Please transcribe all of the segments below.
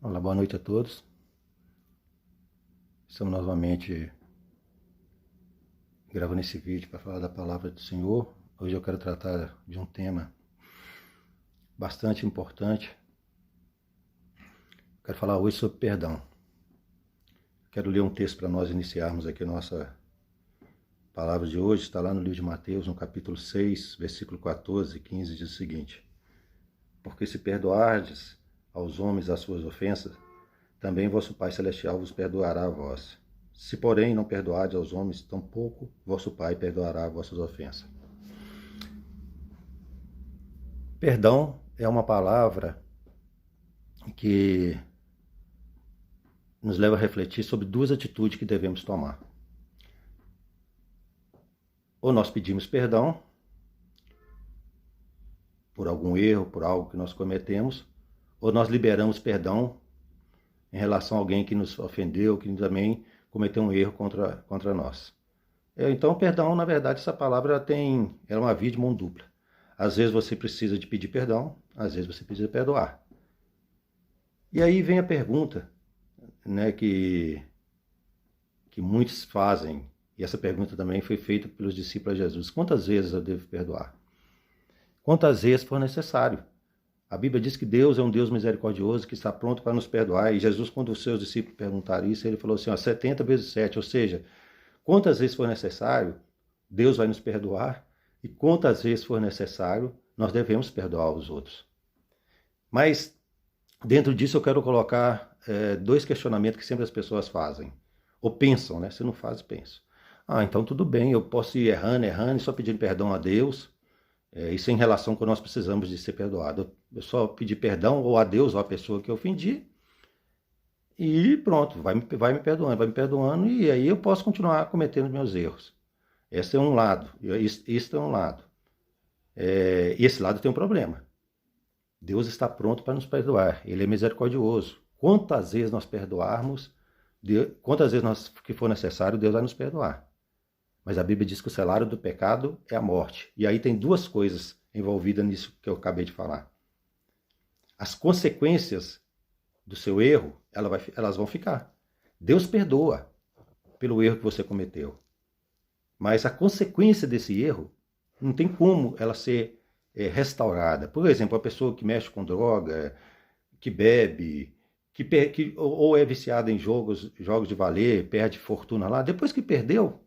Olá, boa noite a todos. Estamos novamente gravando esse vídeo para falar da palavra do Senhor. Hoje eu quero tratar de um tema bastante importante. Quero falar hoje sobre perdão. Quero ler um texto para nós iniciarmos aqui a nossa palavra de hoje. Está lá no livro de Mateus, no capítulo 6, versículo 14 e 15, diz o seguinte: Porque se perdoardes aos homens as suas ofensas, também vosso Pai Celestial vos perdoará a vós. Se, porém, não perdoardes aos homens, tampouco vosso Pai perdoará vossas ofensas. Perdão é uma palavra que nos leva a refletir sobre duas atitudes que devemos tomar. Ou nós pedimos perdão por algum erro, por algo que nós cometemos, ou nós liberamos perdão em relação a alguém que nos ofendeu, que também cometeu um erro contra nós. Então, perdão, na verdade, essa palavra é uma via de mão dupla. Às vezes você precisa de pedir perdão, às vezes você precisa perdoar. E aí vem a pergunta, né, que muitos fazem, e essa pergunta também foi feita pelos discípulos de Jesus: quantas vezes eu devo perdoar? Quantas vezes for necessário? A Bíblia diz que Deus é um Deus misericordioso, que está pronto para nos perdoar. E Jesus, quando os seus discípulos perguntaram isso, ele falou assim, 70 vezes 7, ou seja, quantas vezes for necessário, Deus vai nos perdoar, e quantas vezes for necessário, nós devemos perdoar os outros. Mas, dentro disso, eu quero colocar dois questionamentos que sempre as pessoas fazem, ou pensam, né? Se não faz, penso. Então tudo bem, eu posso ir errando, e só pedindo perdão a Deus. Isso em relação com nós precisamos de ser perdoado. Eu só pedir perdão ou a Deus ou a pessoa que eu ofendi e pronto, vai me perdoando e aí eu posso continuar cometendo meus erros. Esse é um lado, isso é um lado. E esse lado tem um problema. Deus está pronto para nos perdoar, Ele é misericordioso. Quantas vezes nós perdoarmos, quantas vezes que for necessário, Deus vai nos perdoar. Mas a Bíblia diz que o salário do pecado é a morte. E aí tem duas coisas envolvidas nisso que eu acabei de falar. As consequências do seu erro, elas vão ficar. Deus perdoa pelo erro que você cometeu. Mas a consequência desse erro não tem como ela ser restaurada. Por exemplo, a pessoa que mexe com droga, que bebe, ou é viciada em jogos de valer, perde fortuna lá. Depois que perdeu,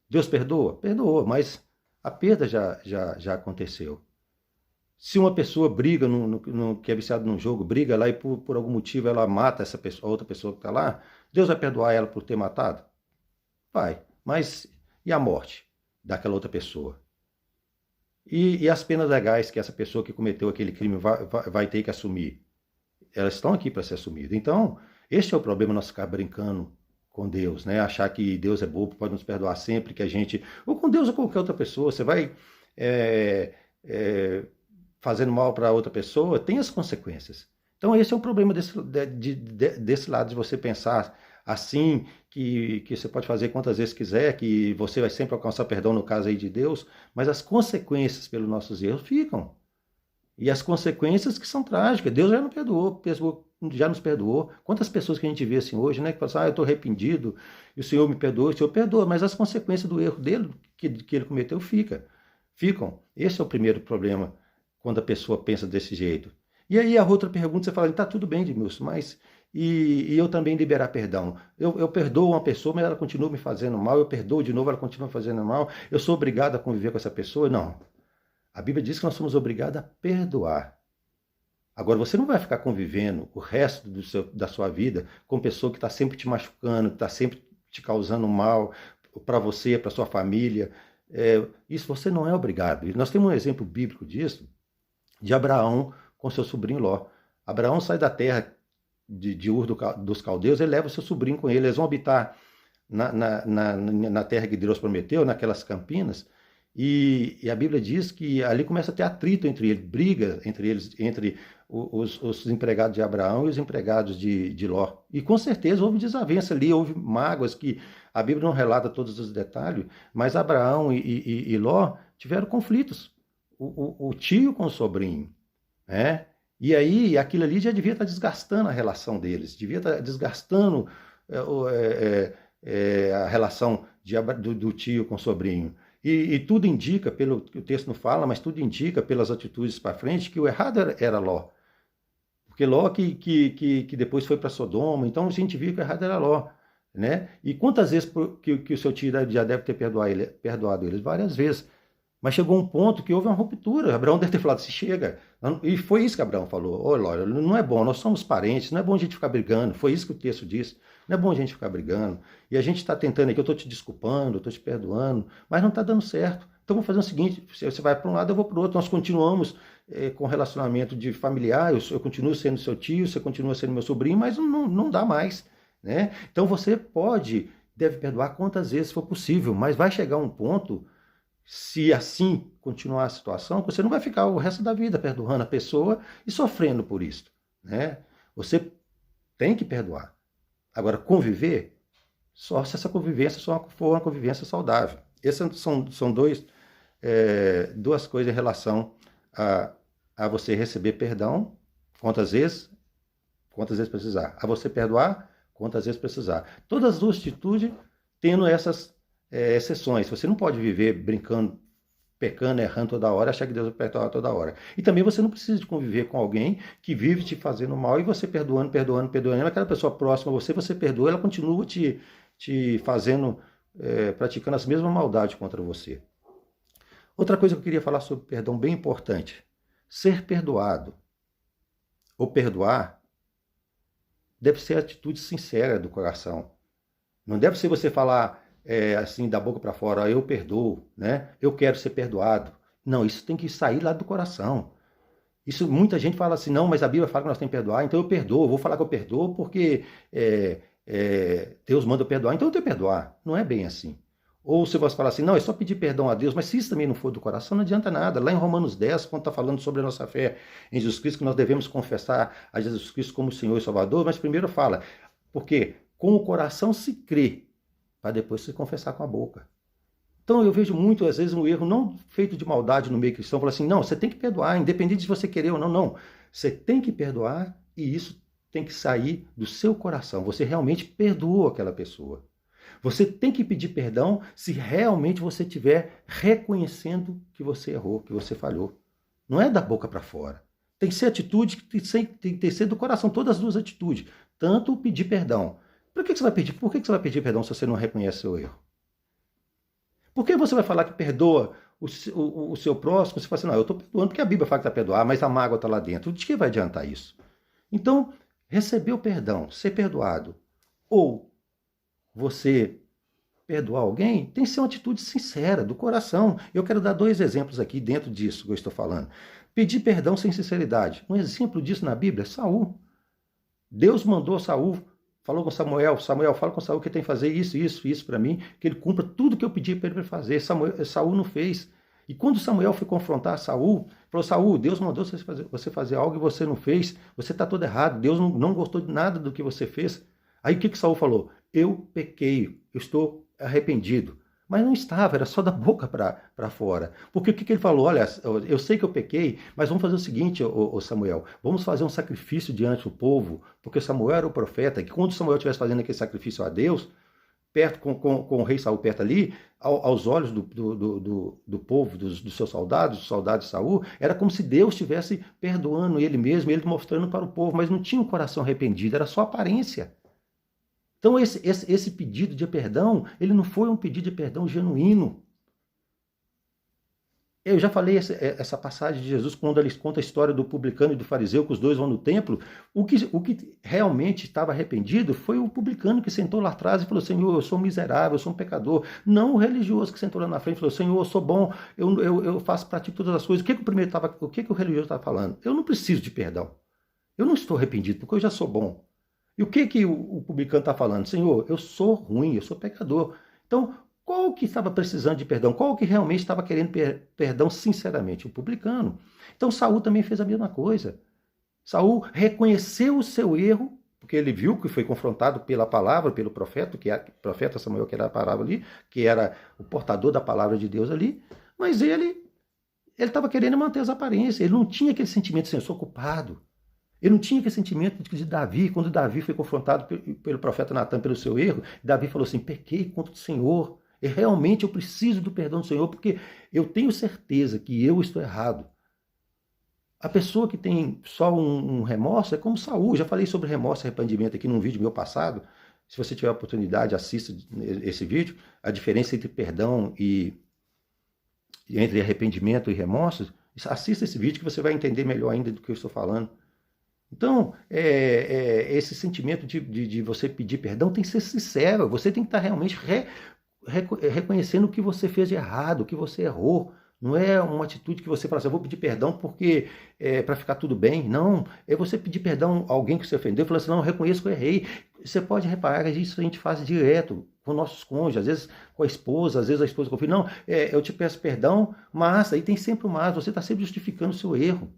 Deus perdoa? Perdoa, mas a perda já aconteceu. Se uma pessoa briga, que é viciada num jogo, briga lá e por algum motivo ela mata essa pessoa, a outra pessoa que está lá, Deus vai perdoar ela por ter matado? Vai, mas e a morte daquela outra pessoa? E as penas legais que essa pessoa que cometeu aquele crime vai ter que assumir? Elas estão aqui para ser assumidas. Então, este é o problema, nós ficar brincando com Deus, né? Achar que Deus é bobo, pode nos perdoar sempre, que a gente... Ou com Deus ou qualquer outra pessoa, você vai fazendo mal para outra pessoa, tem as consequências. Então esse é o problema desse lado, de você pensar assim, que você pode fazer quantas vezes quiser, que você vai sempre alcançar perdão no caso aí de Deus, mas as consequências pelos nossos erros ficam. E as consequências que são trágicas. Deus já nos perdoou. Quantas pessoas que a gente vê assim hoje, né, que falam assim, eu estou arrependido, e o Senhor me perdoa, o Senhor perdoa, mas as consequências do erro dele, que ele cometeu, ficam. Esse é o primeiro problema, quando a pessoa pensa desse jeito. E aí a outra pergunta, você fala, tá tudo bem, Edmilson, mas e eu também liberar perdão? Eu perdoo uma pessoa, mas ela continua me fazendo mal, eu perdoo de novo, ela continua fazendo mal, eu sou obrigado a conviver com essa pessoa? Não. A Bíblia diz que nós somos obrigados a perdoar. Agora, você não vai ficar convivendo o resto da sua vida com pessoa que está sempre te machucando, que está sempre te causando mal para você, para sua família. Isso você não é obrigado. E nós temos um exemplo bíblico disso, de Abraão com seu sobrinho Ló. Abraão sai da terra de Ur dos Caldeus, ele leva o seu sobrinho com ele. Eles vão habitar na terra que Deus prometeu, naquelas campinas. E a Bíblia diz que ali começa a ter atrito entre eles, briga entre eles, entre os empregados de Abraão e os empregados de Ló. E com certeza houve desavença ali, houve mágoas que a Bíblia não relata todos os detalhes, mas Abraão e Ló tiveram conflitos. O tio com o sobrinho, né? E aí aquilo ali já devia estar desgastando a relação deles, devia estar desgastando a relação do tio com o sobrinho. E tudo indica, pelo que o texto não fala, mas tudo indica pelas atitudes para frente que o errado era Ló. Porque Ló que depois foi para Sodoma, então a gente viu que o errado era Ló. Né? E quantas vezes que o seu tio já deve ter perdoado eles? Várias vezes. Mas chegou um ponto que houve uma ruptura. Abraão deve ter falado assim, chega. E foi isso que Abraão falou. Ô, Ló, não é bom, nós somos parentes, não é bom a gente ficar brigando. Foi isso que o texto disse. Não é bom a gente ficar brigando. E a gente está tentando aqui, eu estou te desculpando, eu estou te perdoando, mas não está dando certo. Então vamos fazer o seguinte, você vai para um lado, eu vou para o outro. Nós continuamos com relacionamento de familiar, eu continuo sendo seu tio, você continua sendo meu sobrinho, mas não dá mais. Né? Então você deve perdoar quantas vezes for possível, mas vai chegar um ponto, se assim continuar a situação, que você não vai ficar o resto da vida perdoando a pessoa e sofrendo por isso. Né? Você tem que perdoar. Agora, conviver, só se essa convivência for uma convivência saudável. Essas são duas coisas em relação a você receber perdão, quantas vezes precisar. A você perdoar, quantas vezes precisar. Todas as duas atitudes tendo essas exceções. Você não pode viver brincando, pecando, errando toda hora, achar que Deus vai perdoar toda hora. E também você não precisa de conviver com alguém que vive te fazendo mal e você perdoando. Aquela pessoa próxima a você perdoa, ela continua te fazendo, praticando as mesmas maldades contra você. Outra coisa que eu queria falar sobre perdão, bem importante. Ser perdoado ou perdoar deve ser atitude sincera do coração. Não deve ser você falar assim da boca para fora, eu perdoo, né? Eu quero ser perdoado. Não, isso tem que sair lá do coração. Isso muita gente fala assim, não, mas a Bíblia fala que nós temos que perdoar, então eu perdoo, eu vou falar que eu perdoo porque Deus manda eu perdoar, então eu tenho que perdoar. Não é bem assim. Ou se você falar assim, não, é só pedir perdão a Deus, mas se isso também não for do coração, não adianta nada. Lá em Romanos 10, quando está falando sobre a nossa fé em Jesus Cristo, que nós devemos confessar a Jesus Cristo como Senhor e Salvador, mas primeiro fala, porque com o coração se crê, para depois se confessar com a boca. Então eu vejo muito, às vezes, um erro não feito de maldade no meio cristão, fala assim, não, você tem que perdoar, independente de você querer ou não, não. Você tem que perdoar e isso tem que sair do seu coração. Você realmente perdoou aquela pessoa. Você tem que pedir perdão se realmente você estiver reconhecendo que você errou, que você falhou. Não é da boca para fora. Tem que ser atitude, tem que ser do coração, todas as duas atitudes. Tanto pedir perdão. Por que você vai pedir perdão se você não reconhece seu erro? Por que você vai falar que perdoa o seu próximo? Você fala assim, não, eu estou perdoando porque a Bíblia fala que está perdoar, mas a mágoa está lá dentro. De que vai adiantar isso? Então, receber o perdão, ser perdoado, ou você perdoar alguém, tem que ser uma atitude sincera, do coração. Eu quero dar 2 exemplos aqui dentro disso que eu estou falando. Pedir perdão sem sinceridade. Um exemplo disso na Bíblia é Saul. Deus mandou Saul, falou com Samuel, fala com Saul que tem que fazer isso para mim, que ele cumpra tudo que eu pedi para ele fazer. Saul não fez. E quando Samuel foi confrontar Saul, falou, Saul, Deus mandou você fazer algo e você não fez, você está todo errado, Deus não gostou de nada do que você fez. Aí o que Saul falou? Eu pequei, eu estou arrependido. Mas não estava, era só da boca para fora. Porque o que ele falou? Olha, eu sei que eu pequei, mas vamos fazer o seguinte, ô Samuel, vamos fazer um sacrifício diante do povo, porque Samuel era o profeta, que quando Samuel estivesse fazendo aquele sacrifício a Deus, perto com o rei Saul perto ali, aos olhos do povo, dos seus soldados, dos soldados de Saul, era como se Deus estivesse perdoando ele mesmo, ele mostrando para o povo, mas não tinha um coração arrependido, era só aparência. Então esse pedido de perdão, ele não foi um pedido de perdão genuíno. Eu já falei essa passagem de Jesus, quando ele conta a história do publicano e do fariseu, que os dois vão no templo. O que realmente estava arrependido foi o publicano que sentou lá atrás e falou, Senhor, eu sou miserável, eu sou um pecador. Não o religioso que sentou lá na frente e falou, Senhor, eu sou bom, eu faço para ti todas as coisas. O que o religioso estava falando? Eu não preciso de perdão. Eu não estou arrependido, porque eu já sou bom. E o que o publicano está falando? Senhor, eu sou ruim, eu sou pecador. Então, qual que estava precisando de perdão? Qual que realmente estava querendo perdão sinceramente? O publicano. Então, Saul também fez a mesma coisa. Saul reconheceu o seu erro, porque ele viu que foi confrontado pela palavra, pelo profeta, profeta Samuel, que era a palavra ali, que era o portador da palavra de Deus ali, mas ele estava querendo manter as aparências, ele não tinha aquele sentimento de, eu sou culpado. Ele não tinha aquele sentimento de Davi, quando Davi foi confrontado pelo profeta Natan pelo seu erro, Davi falou assim, pequei contra o Senhor, e realmente eu preciso do perdão do Senhor, porque eu tenho certeza que eu estou errado. A pessoa que tem só um remorso é como Saul. Já falei sobre remorso e arrependimento aqui num vídeo meu passado. Se você tiver a oportunidade, assista esse vídeo. A diferença entre perdão e entre arrependimento e remorso. Assista esse vídeo que você vai entender melhor ainda do que eu estou falando. Então, esse sentimento de você pedir perdão tem que ser sincero. Você tem que estar realmente reconhecendo o que você fez de errado, o que você errou. Não é uma atitude que você fala assim, eu vou pedir perdão porque para ficar tudo bem. Não, é você pedir perdão a alguém que você ofendeu, falando assim, não, eu reconheço que eu errei. Você pode reparar que isso a gente faz direto com nossos cônjuges, às vezes com a esposa, às vezes a esposa com o filho. Não, eu te peço perdão, mas aí tem sempre o mas, você está sempre justificando o seu erro.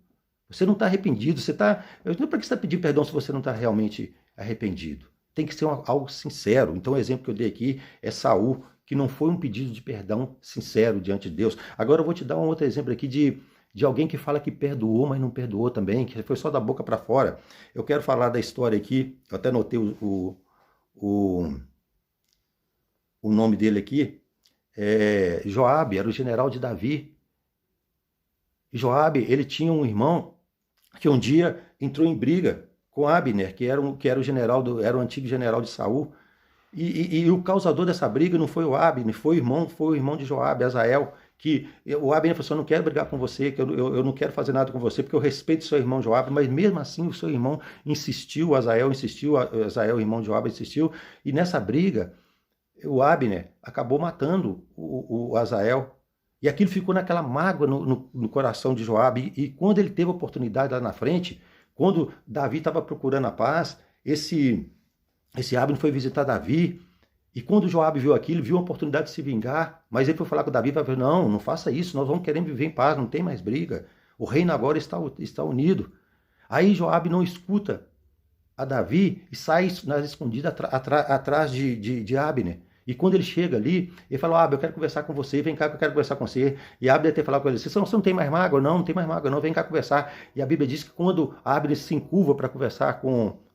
Você não está arrependido, você está... Não é para que você está pedindo perdão se você não está realmente arrependido. Tem que ser algo sincero. Então o exemplo que eu dei aqui é Saul, que não foi um pedido de perdão sincero diante de Deus. Agora eu vou te dar um outro exemplo aqui de alguém que fala que perdoou, mas não perdoou também, que foi só da boca para fora. Eu quero falar da história aqui, eu até notei o nome dele aqui, Joabe, era o general de Davi. Joabe, ele tinha um irmão que um dia entrou em briga com Abner, que era o general era o antigo general de Saul. E o causador dessa briga não foi o Abner, foi o irmão de Joabe, Azael, que o Abner falou assim, eu não quero brigar com você, que eu não quero fazer nada com você, porque eu respeito seu irmão Joabe, mas mesmo assim o seu irmão insistiu, Azael, o irmão de Joabe insistiu, e nessa briga o Abner acabou matando o Azael, e aquilo ficou naquela mágoa no coração de Joabe, e quando ele teve a oportunidade lá na frente, quando Davi estava procurando a paz, esse Abner foi visitar Davi, e quando Joabe viu aquilo, viu a oportunidade de se vingar, mas ele foi falar com Davi e falou, não faça isso, nós vamos querer viver em paz, não tem mais briga, o reino agora está unido. Aí Joabe não escuta a Davi e sai nas escondidas atrás de Abner. E quando ele chega ali, ele fala, Abner, eu quero conversar com você, vem cá que eu quero conversar com você. E Abner até falou com ele, você não tem mais mágoa? Não tem mais mágoa não, vem cá conversar. E a Bíblia diz que quando Abner se encurva para conversar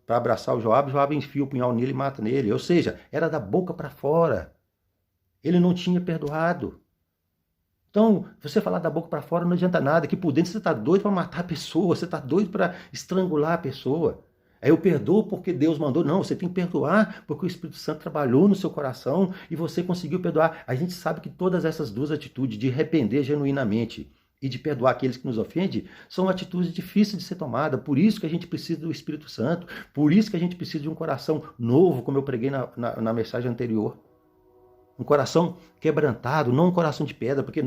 para abraçar o Joabe enfia o punhal nele e mata nele. Ou seja, era da boca para fora. Ele não tinha perdoado. Então, você falar da boca para fora não adianta nada, que por dentro você está doido para matar a pessoa, você está doido para estrangular a pessoa. Aí eu perdoo porque Deus mandou. Não, você tem que perdoar porque o Espírito Santo trabalhou no seu coração e você conseguiu perdoar. A gente sabe que todas essas duas atitudes de arrepender genuinamente e de perdoar aqueles que nos ofendem, são atitudes difíceis de ser tomadas. Por isso que a gente precisa do Espírito Santo, por isso que a gente precisa de um coração novo, como eu preguei na mensagem anterior. Um coração quebrantado, não um coração de pedra, porque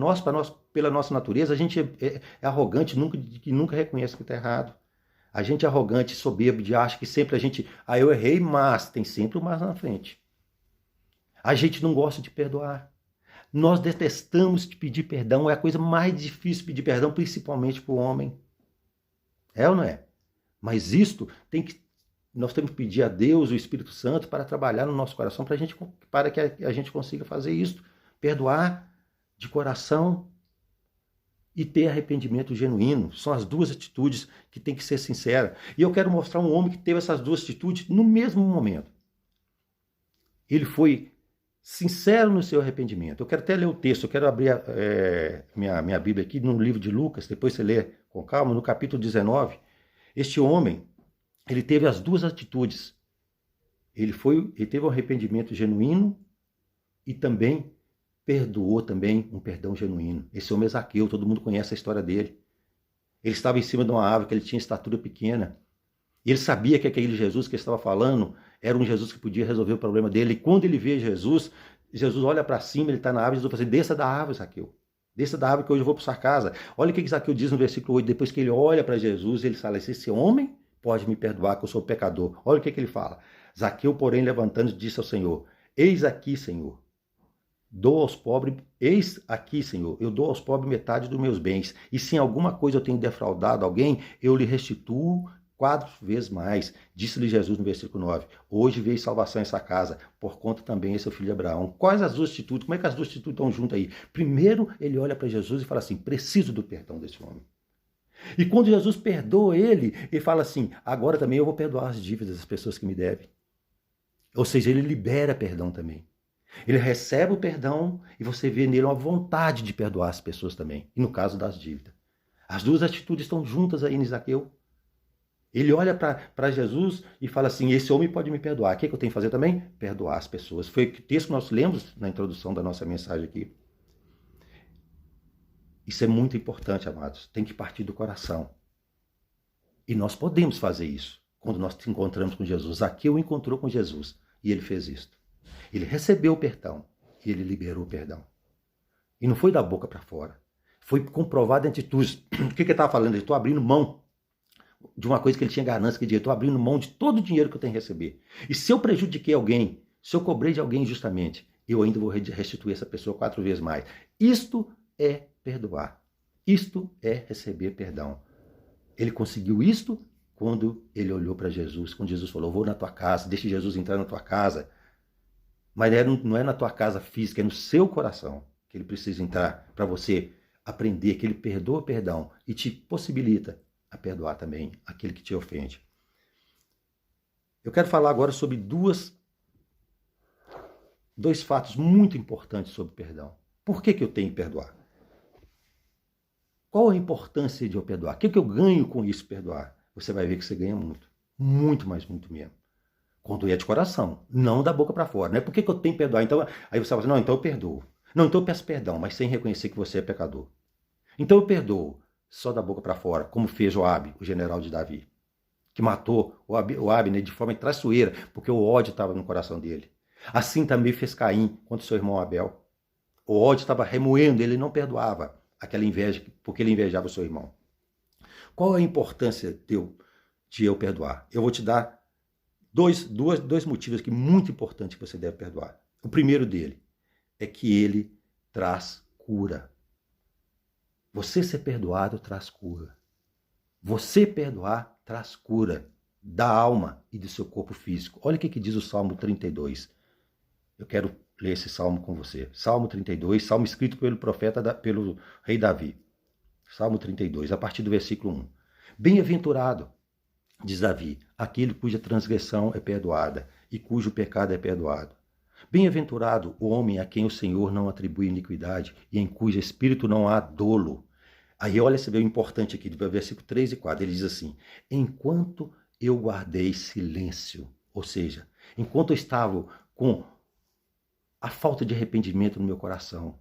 pela nossa natureza, a gente é arrogante, que nunca reconhece que está errado. A gente é arrogante, soberbo, acha que sempre eu errei, mas tem sempre o mas na frente. A gente não gosta de perdoar. Nós detestamos de pedir perdão, é a coisa mais difícil pedir perdão, principalmente para o homem. É ou não é? Mas nós temos que pedir a Deus, o Espírito Santo, para trabalhar no nosso coração, para que a gente consiga fazer isso. Perdoar de coração e ter arrependimento genuíno. São as duas atitudes que tem que ser sincera. E eu quero mostrar um homem que teve essas duas atitudes no mesmo momento. Ele foi sincero no seu arrependimento. Eu quero até ler o texto, eu quero abrir minha Bíblia aqui no livro de Lucas, depois você lê com calma, no capítulo 19. Este homem, ele teve as duas atitudes. Ele teve um arrependimento genuíno e também perdoou também um perdão genuíno. Esse homem é Zaqueu, todo mundo conhece a história dele. Ele estava em cima de uma árvore, que ele tinha estatura pequena. E ele sabia que aquele Jesus que ele estava falando era um Jesus que podia resolver o problema dele. E quando ele vê Jesus olha para cima, ele está na árvore, Jesus fala assim, desça da árvore, Zaqueu. Desça da árvore que hoje eu vou para sua casa. Olha o que Zaqueu diz no versículo 8, depois que ele olha para Jesus, ele fala assim, esse homem pode me perdoar, que eu sou pecador. Olha o que ele fala. Zaqueu, porém, levantando, disse ao Senhor, eis aqui, Senhor, eis aqui, Senhor, eu dou aos pobres metade dos meus bens, e se em alguma coisa eu tenho defraudado alguém, eu lhe restituo 4 vezes mais. Disse-lhe Jesus no versículo 9, hoje veio salvação em essa casa, por conta também é seu filho Abraão. Quais as duas atitudes? Como é que as duas atitudes estão juntas aí? Primeiro, ele olha para Jesus e fala assim, preciso do perdão desse homem. E quando Jesus perdoa ele fala assim, agora também eu vou perdoar as dívidas das pessoas que me devem. Ou seja, ele libera perdão também. Ele recebe o perdão e você vê nele uma vontade de perdoar as pessoas também. E no caso das dívidas. As duas atitudes estão juntas aí em Zaqueu. Ele olha para Jesus e fala assim, esse homem pode me perdoar. O que eu tenho que fazer também? Perdoar as pessoas. Foi o texto que nós lemos na introdução da nossa mensagem aqui. Isso é muito importante, amados. Tem que partir do coração. E nós podemos fazer isso quando nós nos encontramos com Jesus. Zaqueu encontrou com Jesus e ele fez isso. Ele recebeu o perdão e ele liberou o perdão. E não foi da boca para fora. Foi comprovado em atitudes. O que ele estava falando? Ele estou abrindo mão de uma coisa que ele tinha ganância, que estou abrindo mão de todo o dinheiro que eu tenho que receber. E se eu prejudiquei alguém, se eu cobrei de alguém injustamente, eu ainda vou restituir essa pessoa 4 vezes mais. Isto é perdoar. Isto é receber perdão. Ele conseguiu isto quando ele olhou para Jesus, quando Jesus falou, vou na tua casa, deixe Jesus entrar na tua casa. Mas não é na tua casa física, é no seu coração que ele precisa entrar para você aprender que ele perdoa o perdão e te possibilita a perdoar também aquele que te ofende. Eu quero falar agora sobre dois fatos muito importantes sobre perdão. Por que eu tenho que perdoar? Qual a importância de eu perdoar? O que eu ganho com isso, perdoar? Você vai ver que você ganha muito. Muito, mas muito mesmo. Quando é de coração, não da boca para fora. Não é por que eu tenho que perdoar? Então, aí você fala assim, não, então eu perdoo. Não, então eu peço perdão, mas sem reconhecer que você é pecador. Então eu perdoo só da boca para fora, como fez Joabe, o general de Davi, que matou o Abner de forma traiçoeira, porque o ódio estava no coração dele. Assim também fez Caim contra seu irmão Abel. O ódio estava remoendo, ele não perdoava aquela inveja, porque ele invejava o seu irmão. Qual é a importância de eu perdoar? Eu vou te dar dois motivos aqui muito importantes que você deve perdoar. O primeiro dele é que ele traz cura. Você ser perdoado traz cura. Você perdoar traz cura da alma e do seu corpo físico. Olha o que diz o Salmo 32. Eu quero ler esse salmo com você. Salmo 32, salmo escrito pelo pelo rei Davi. Salmo 32, a partir do versículo 1. Bem-aventurado, diz Davi, aquele cuja transgressão é perdoada e cujo pecado é perdoado. Bem-aventurado o homem a quem o Senhor não atribui iniquidade e em cujo espírito não há dolo. Aí olha, você vê o importante aqui, do versículo 3 e 4, ele diz assim, enquanto eu guardei silêncio, ou seja, enquanto eu estava com a falta de arrependimento no meu coração,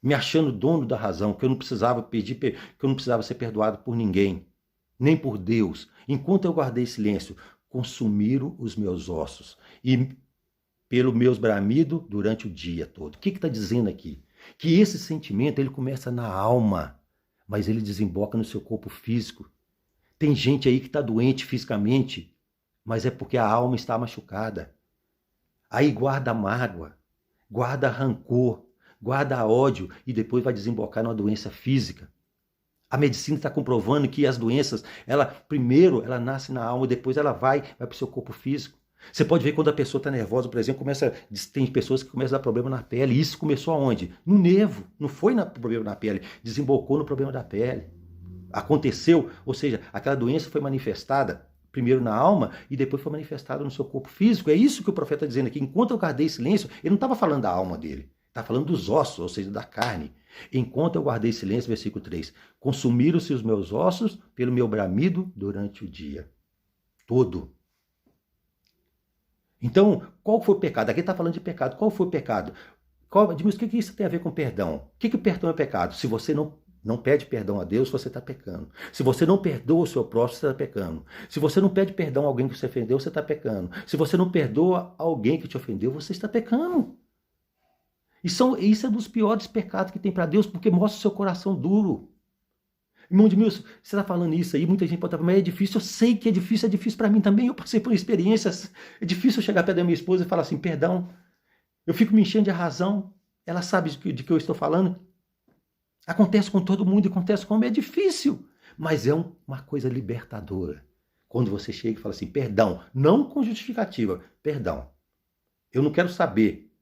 me achando dono da razão, que eu não precisava pedir, que eu não precisava ser perdoado por ninguém, nem por Deus. Enquanto eu guardei silêncio, consumiram os meus ossos e pelo meus bramidos durante o dia todo. O que está dizendo aqui? Que esse sentimento ele começa na alma, mas ele desemboca no seu corpo físico. Tem gente aí que está doente fisicamente, mas é porque a alma está machucada. Aí guarda mágoa, guarda rancor, guarda ódio e depois vai desembocar numa doença física. A medicina está comprovando que as doenças, primeiro ela nasce na alma, depois ela vai para o seu corpo físico. Você pode ver quando a pessoa está nervosa, por exemplo, tem pessoas que começam a dar problema na pele. E isso começou aonde? No nervo. Não foi problema na pele, desembocou no problema da pele. Aconteceu, ou seja, aquela doença foi manifestada primeiro na alma e depois foi manifestada no seu corpo físico. É isso que o profeta está dizendo aqui. Enquanto eu guardei silêncio, ele não estava falando da alma dele. Está falando dos ossos, ou seja, da carne. Enquanto eu guardei silêncio, versículo 3, consumiram-se os meus ossos pelo meu bramido durante o dia todo. Então, qual foi o pecado? Aqui está falando de pecado. Qual foi o pecado? Diz, o que isso tem a ver com perdão? O que perdão é pecado? Se você não pede perdão a Deus, você está pecando. Se você não perdoa o seu próximo, você está pecando. Se você não pede perdão a alguém que você ofendeu, você está pecando. Se você não perdoa alguém que te ofendeu, você está pecando. Isso é um dos piores pecados que tem para Deus, porque mostra o seu coração duro. Irmão Edmilson, você está falando isso aí, muita gente pode estar falando, mas é difícil, eu sei que é difícil para mim também, eu passei por experiências, é difícil eu chegar perto da minha esposa e falar assim, perdão, eu fico me enchendo de razão, ela sabe de que eu estou falando, acontece com todo mundo, acontece comigo, é difícil, mas é uma coisa libertadora, quando você chega e fala assim, perdão, não com justificativa, perdão, eu não quero saber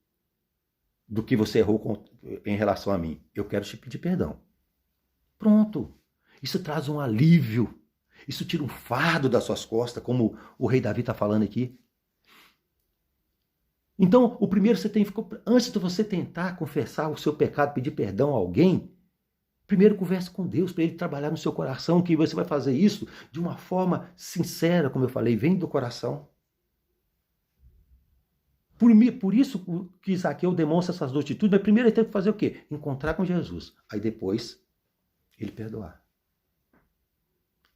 do que você errou em relação a mim, eu quero te pedir perdão, pronto. Isso traz um alívio. Isso tira um fardo das suas costas, como o rei Davi está falando aqui. Então, o primeiro você tem que, antes de você tentar confessar o seu pecado, pedir perdão a alguém, primeiro converse com Deus para Ele trabalhar no seu coração, que você vai fazer isso de uma forma sincera, como eu falei, vem do coração. Por isso que Zaqueu demonstra essas duas atitudes, mas primeiro ele tem que fazer o quê? Encontrar com Jesus. Aí depois, ele perdoar.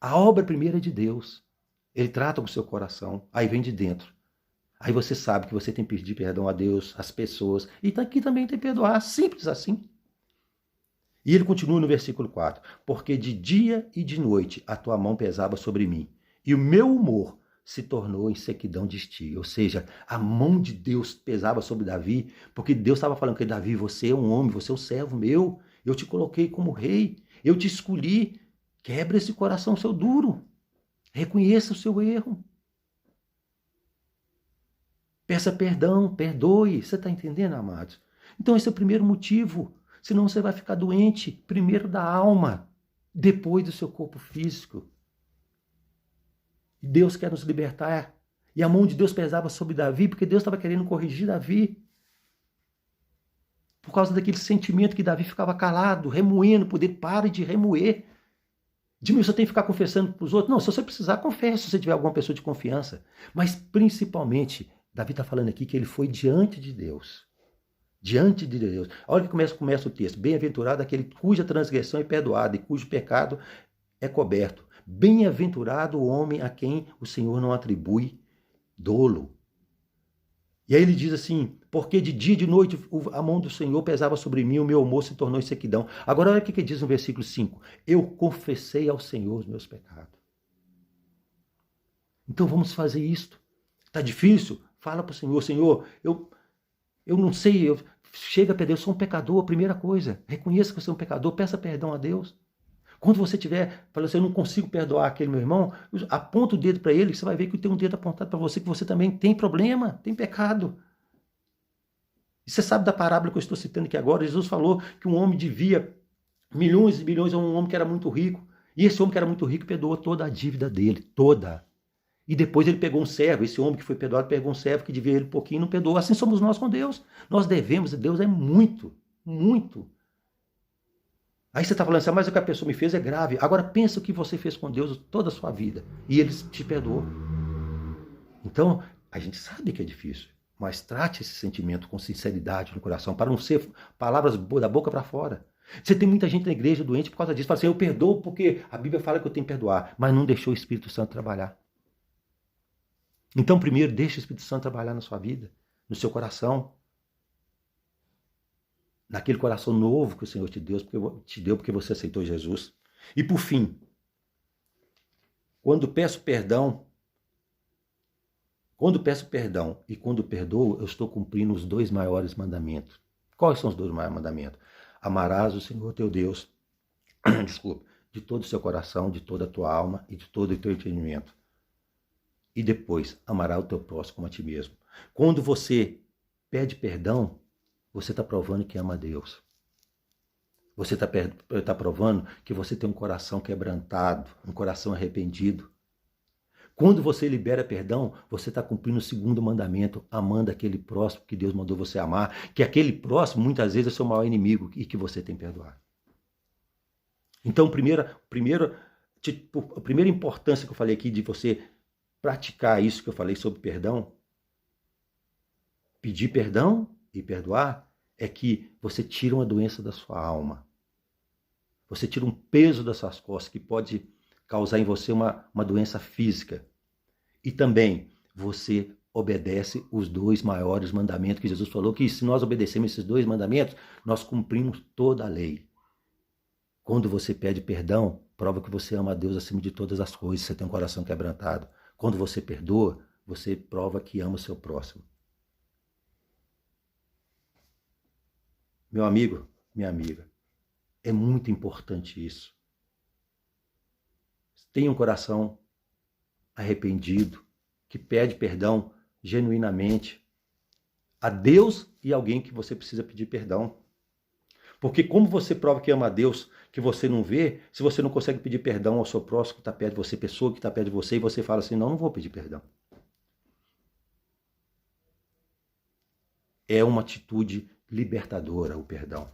A obra primeira é de Deus. Ele trata com o seu coração, aí vem de dentro. Aí você sabe que você tem que pedir perdão a Deus, às pessoas, e aqui também tem que perdoar, simples assim. E ele continua no versículo 4, porque de dia e de noite a tua mão pesava sobre mim, e o meu humor se tornou em sequidão de estio. Ou seja, a mão de Deus pesava sobre Davi, porque Deus estava falando que Davi, você é um homem, você é um servo meu, eu te coloquei como rei, eu te escolhi, quebra esse coração seu duro, reconheça o seu erro. Peça perdão, perdoe. Você está entendendo, amados? Então esse é o primeiro motivo. Senão você vai ficar doente, primeiro da alma, depois do seu corpo físico. E Deus quer nos libertar. E a mão de Deus pesava sobre Davi, porque Deus estava querendo corrigir Davi. Por causa daquele sentimento que Davi ficava calado, remoendo, poder pare de remoer. Você tem que ficar confessando para os outros. Não, se você precisar, confesse se você tiver alguma pessoa de confiança. Mas principalmente, Davi está falando aqui que ele foi diante de Deus. Diante de Deus. Olha que começa o texto. Bem-aventurado aquele cuja transgressão é perdoada e cujo pecado é coberto. Bem-aventurado o homem a quem o Senhor não atribui dolo. E aí ele diz assim, porque de dia e de noite a mão do Senhor pesava sobre mim, o meu humor se tornou em sequidão. Agora olha o que diz no versículo 5. Eu confessei ao Senhor os meus pecados. Então vamos fazer isto. Está difícil? Fala para o Senhor, Senhor, eu não sei, chega para Deus, eu sou um pecador, a primeira coisa, reconheça que você é um pecador, peça perdão a Deus. Quando você tiver, falando assim, eu não consigo perdoar aquele meu irmão, aponta o dedo para ele, você vai ver que tem um dedo apontado para você, que você também tem problema, tem pecado. E você sabe da parábola que eu estou citando aqui agora, Jesus falou que um homem devia milhões e milhões a um homem que era muito rico, e esse homem que era muito rico perdoou toda a dívida dele, toda. E depois ele pegou um servo, esse homem que foi perdoado pegou um servo que devia ele um pouquinho e não perdoou. Assim somos nós com Deus. Nós devemos, Deus é muito, muito. Aí você está falando assim, mas o que a pessoa me fez é grave. Agora pensa o que você fez com Deus toda a sua vida. E ele te perdoou. Então, a gente sabe que é difícil, mas trate esse sentimento com sinceridade no coração, para não ser palavras da boca para fora. Você tem muita gente na igreja doente por causa disso. Fala assim, eu perdoo porque a Bíblia fala que eu tenho que perdoar, mas não deixou o Espírito Santo trabalhar. Então, primeiro, deixe o Espírito Santo trabalhar na sua vida, no seu coração, naquele coração novo que o Senhor te deu porque você aceitou Jesus. E por fim, quando peço perdão e quando perdoo, eu estou cumprindo os dois maiores mandamentos. Quais são os dois maiores mandamentos? Amarás o Senhor teu Deus, desculpa, de todo o seu coração, de toda a tua alma e de todo o teu entendimento. E depois, amará o teu próximo como a ti mesmo. Quando você pede perdão, você está provando que ama a Deus. Você está provando que você tem um coração quebrantado, um coração arrependido. Quando você libera perdão, você está cumprindo o segundo mandamento, amando aquele próximo que Deus mandou você amar, que aquele próximo muitas vezes é o seu maior inimigo e que você tem que perdoar. Então, a primeira importância que eu falei aqui de você praticar isso que eu falei sobre perdão, pedir perdão e perdoar, é que você tira uma doença da sua alma. Você tira um peso das suas costas que pode causar em você uma doença física. E também você obedece os dois maiores mandamentos que Jesus falou, que se nós obedecemos esses dois mandamentos, nós cumprimos toda a lei. Quando você pede perdão, prova que você ama a Deus acima de todas as coisas, você tem um coração quebrantado. Quando você perdoa, você prova que ama o seu próximo. Meu amigo, minha amiga, é muito importante isso. Tenha um coração arrependido, que pede perdão genuinamente a Deus e a alguém que você precisa pedir perdão. Porque como você prova que ama a Deus, que você não vê, se você não consegue pedir perdão ao seu próximo que está perto de você, pessoa que está perto de você, e você fala assim, não vou pedir perdão. É uma atitude libertadora o perdão.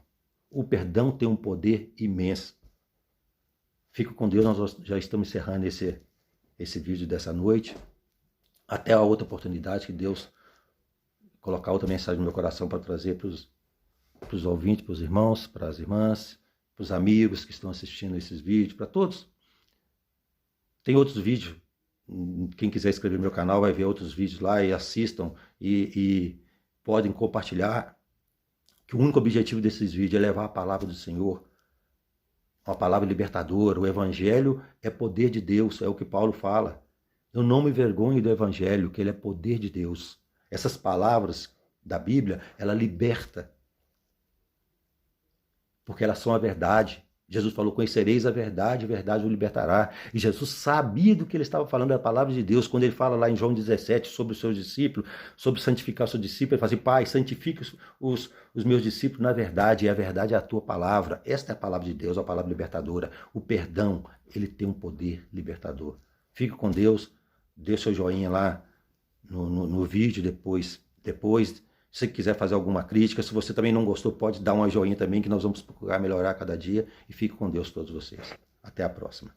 O perdão tem um poder imenso. Fico com Deus, nós já estamos encerrando esse vídeo dessa noite. Até a outra oportunidade que Deus colocar outra mensagem no meu coração para trazer para os ouvintes, para os irmãos, para as irmãs, para os amigos que estão assistindo esses vídeos, para todos. Tem outros vídeos. Quem quiser inscrever no meu canal vai ver outros vídeos lá e assistam e podem compartilhar. Que o único objetivo desses vídeos é levar a palavra do Senhor, uma palavra libertadora. O Evangelho é poder de Deus, é o que Paulo fala. Eu não me envergonho do Evangelho, que ele é poder de Deus. Essas palavras da Bíblia, ela liberta. Porque elas são a verdade. Jesus falou, conhecereis a verdade o libertará. E Jesus sabia do que ele estava falando, da palavra de Deus. Quando ele fala lá em João 17 sobre os seus discípulos, sobre santificar os seus discípulos, ele fala assim, Pai, santifica os meus discípulos na verdade, e a verdade é a tua palavra. Esta é a palavra de Deus, a palavra libertadora. O perdão, ele tem um poder libertador. Fique com Deus, dê seu joinha lá no vídeo depois. Se você quiser fazer alguma crítica, se você também não gostou, pode dar uma joinha também, que nós vamos procurar melhorar cada dia. E fique com Deus todos vocês. Até a próxima.